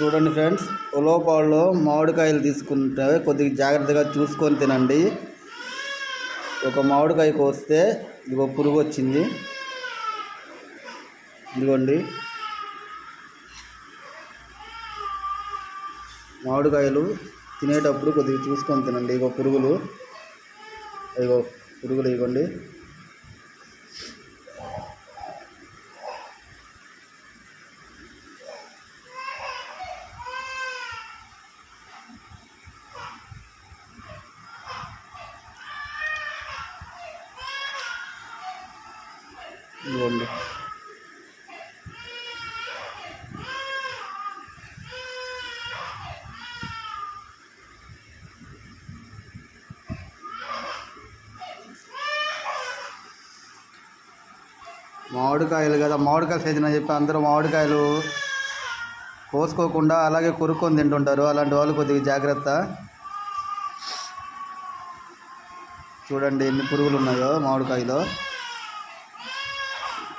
చూడండి ఫ్రెండ్స్, ఉలవపాడులో మామిడికాయలు తీసుకుంటే కొద్దిగా జాగ్రత్తగా చూసుకొని తినండి. ఒక మామిడికాయ కోస్తే ఇదిగో పురుగు వచ్చింది. ఇదిగోండి, మామిడికాయలు తినేటప్పుడు కొద్దిగా చూసుకొని తినండి. ఇగో పురుగులు, ఇగోండి. ఇదిగోండి, మామిడికాయలు కదా, మామిడికాయలు సీజన్ అని చెప్పి అందరూ మామిడికాయలు కోసుకోకుండా అలాగే కొరుక్కొని తింటుంటారు. అలాంటి వాళ్ళు కొద్దిగా జాగ్రత్త. చూడండి ఎన్ని పురుగులు ఉన్నాయో మామిడికాయలో.